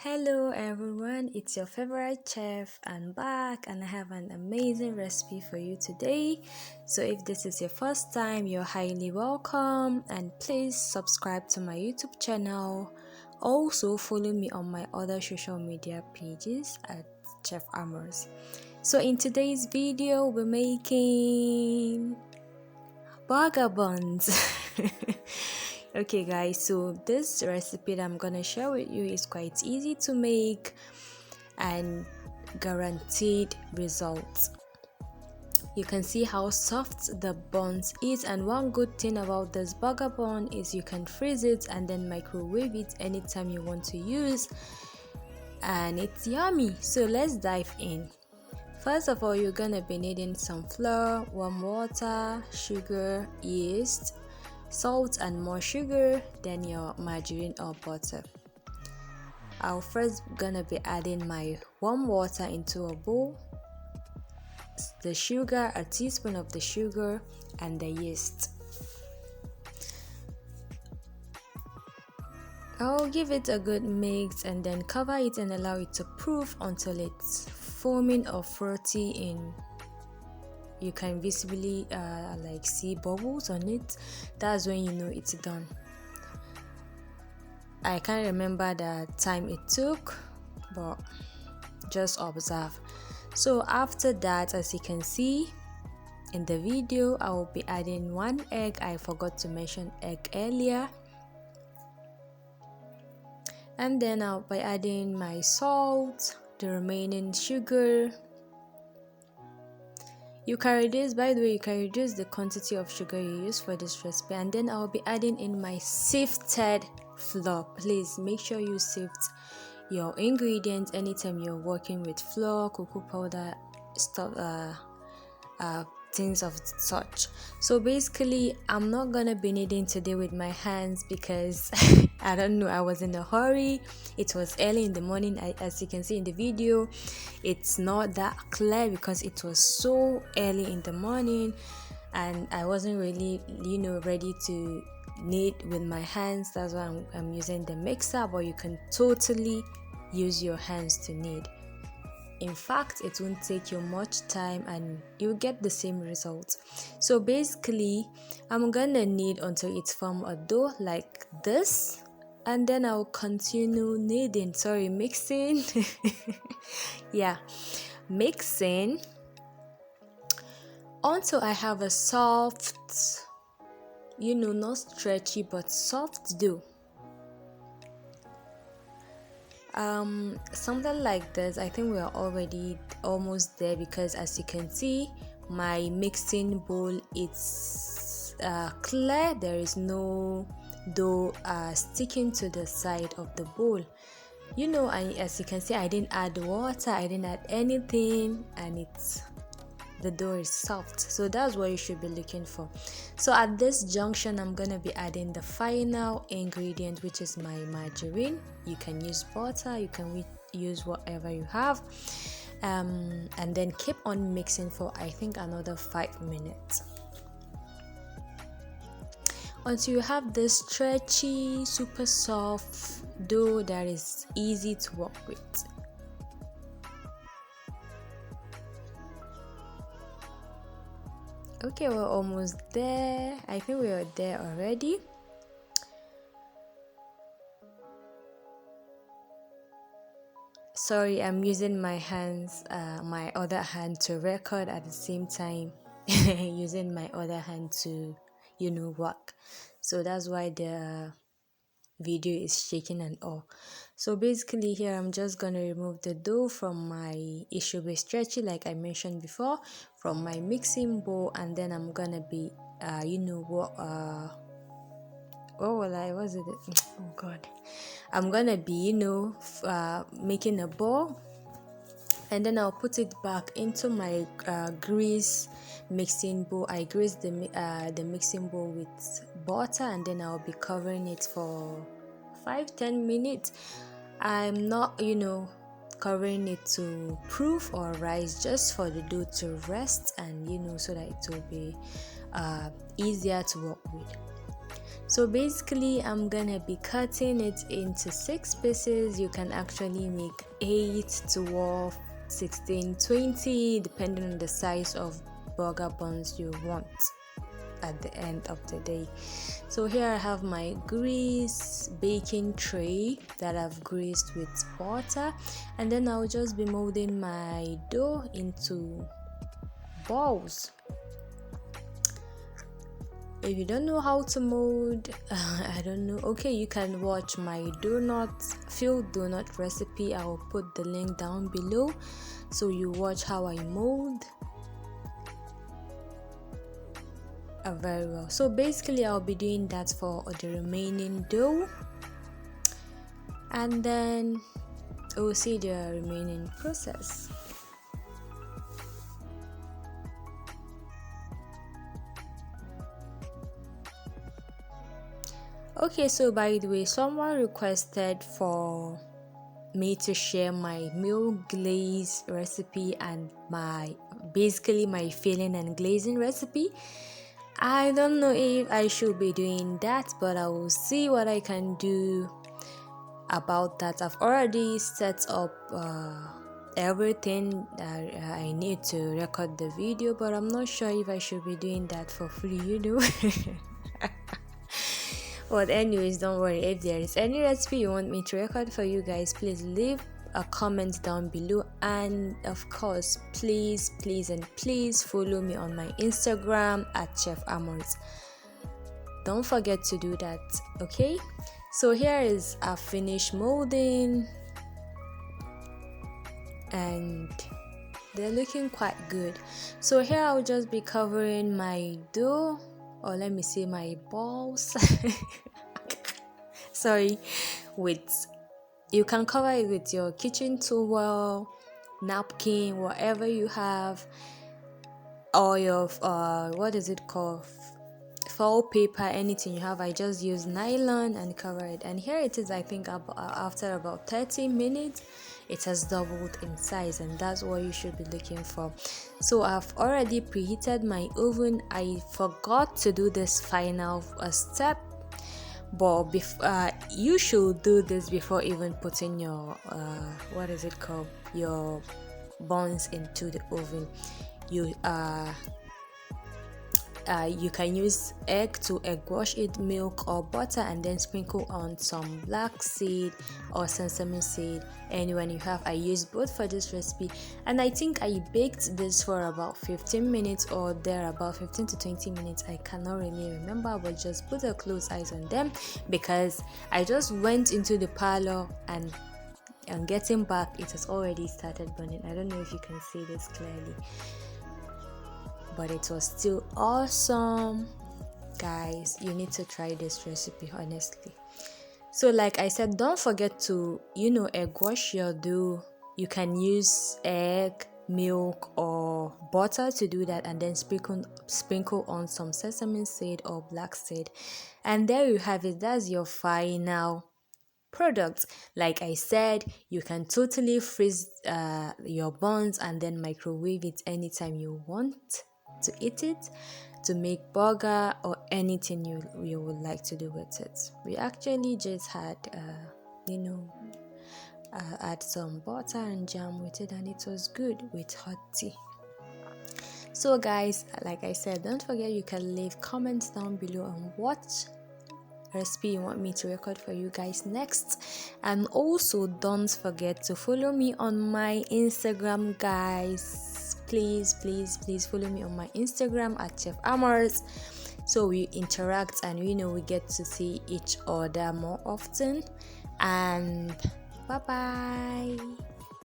Hello everyone, it's your favorite chef and back, and I have an amazing recipe for you today. So if this is your first time, you're highly welcome, and please subscribe to my YouTube channel. Also follow me on my other social media pages at Chef Amos. So in today's video, we're making burger buns. Okay guys, so this recipe that I'm gonna share with you is quite easy to make and guaranteed results. You can see how soft the buns is, and one good thing about this burger bun is you can freeze it and then microwave it anytime you want to use, and it's yummy. So let's dive in. First of all, you're gonna be needing some flour, warm water, sugar, yeast, salt and more sugar, then your margarine or butter. I'll first gonna be adding my warm water into a bowl, the sugar, a teaspoon of the sugar, and the yeast. I'll give it a good mix and then cover it and allow it to proof until it's foaming or frothy in. You can visibly see bubbles on it. That's when you know it's done. I can't remember the time it took, but just observe. So after that, as you can see in the video, I will be adding 1 egg. I forgot to mention egg earlier. And then I'll be adding my salt, the remaining sugar. You can reduce, by the way, you can reduce the quantity of sugar you use for this recipe. And then I'll be adding in my sifted flour. Please make sure you sift your ingredients anytime you're working with flour, cocoa powder, stuff, things of such. So basically, I'm not gonna be kneading today with my hands because I don't know, I was in a hurry. It was early in the morning. As you can see in the video, it's not that clear because it was so early in the morning and I wasn't really ready to knead with my hands. That's why I'm using the mixer, but you can totally use your hands to knead. In fact, it won't take you much time and you'll get the same results. So basically, I'm gonna knead until it's form a dough like this, and then I'll continue mixing. Yeah, mixing until I have a soft, not stretchy but soft dough. Something like this. I think we are already almost there because as you can see, my mixing bowl is clear. There is no dough sticking to the side of the bowl. As you can see, I didn't add water, I didn't add anything, and the dough is soft. So that's what you should be looking for. So at this junction, I'm gonna be adding the final ingredient, which is my margarine. You can use butter, you can use whatever you have, and then keep on mixing for I think another 5 minutes until you have this stretchy, super soft dough that is easy to work with. Okay, we're almost there. I think we are there already. Sorry, I'm using my hands, my other hand to record at the same time, using my other hand to, work. So that's why the video is shaking and all. So basically here I'm just gonna remove the dough from my, it should be stretchy like I mentioned before, from my mixing bowl, and then I'm gonna be oh god, I'm gonna be making a ball, and then I'll put it back into my grease mixing bowl. I grease the mixing bowl with butter, and then I'll be covering it for 5-10 minutes. I'm not covering it to proof or rise, just for the dough to rest and so that it will be easier to work with. So basically I'm gonna be cutting it into 6 pieces. You can actually make 8, 12, 16, 20 depending on the size of burger buns you want at the end of the day. So here I have my grease baking tray that I've greased with butter, and then I'll just be molding my dough into balls. If you don't know how to mold, I don't know, okay, you can watch my filled donut recipe. I will put the link down below so you watch how I mold very well. So basically I'll be doing that for the remaining dough, and then we'll see the remaining process. Okay, so by the way, someone requested for me to share my milk glaze recipe and my filling and glazing recipe. I don't know if I should be doing that, but I will see what I can do about that. I've already set up everything that I need to record the video, but I'm not sure if I should be doing that for free, you know. But anyways, don't worry. If there is any recipe you want me to record for you guys, please leave a comment down below, and of course please follow me on my Instagram at Chef Amos. Don't forget to do that, okay? So here is a finished molding, and they're looking quite good. So here I'll just be covering my dough, or let me say my balls. Sorry, you can cover it with your kitchen towel, napkin, whatever you have, or your what is it called, foil paper, anything you have. I just use nylon and cover it, and here it is. I think after about 30 minutes it has doubled in size, and that's what you should be looking for. So I've already preheated my oven. I forgot to do this final step, but you should do this before even putting your what is it called, your buns into the oven. You can use egg to egg wash it, milk or butter, and then sprinkle on some black seed or sesame seed, anyone you have. I used both for this recipe, and I think I baked this for about 15 minutes or there, about 15 to 20 minutes. I cannot really remember, but just put a close eyes on them because I just went into the parlor and getting back, it has already started burning. I don't know if you can see this clearly, but it was still awesome. Guys, you need to try this recipe, honestly. So like I said, don't forget to egg wash your dough. You can use egg, milk or butter to do that, and then sprinkle on some sesame seed or black seed, and there you have it. That's your final product. Like I said, you can totally freeze your buns and then microwave it anytime you want to eat it, to make burger or anything you would like to do with it. We actually just had add some butter and jam with it, and it was good with hot tea. So guys, like I said, don't forget you can leave comments down below on what recipe you want me to record for you guys next, and also don't forget to follow me on my Instagram, guys. Please follow me on my Instagram at Chef Amos, so we interact and we get to see each other more often. And bye bye.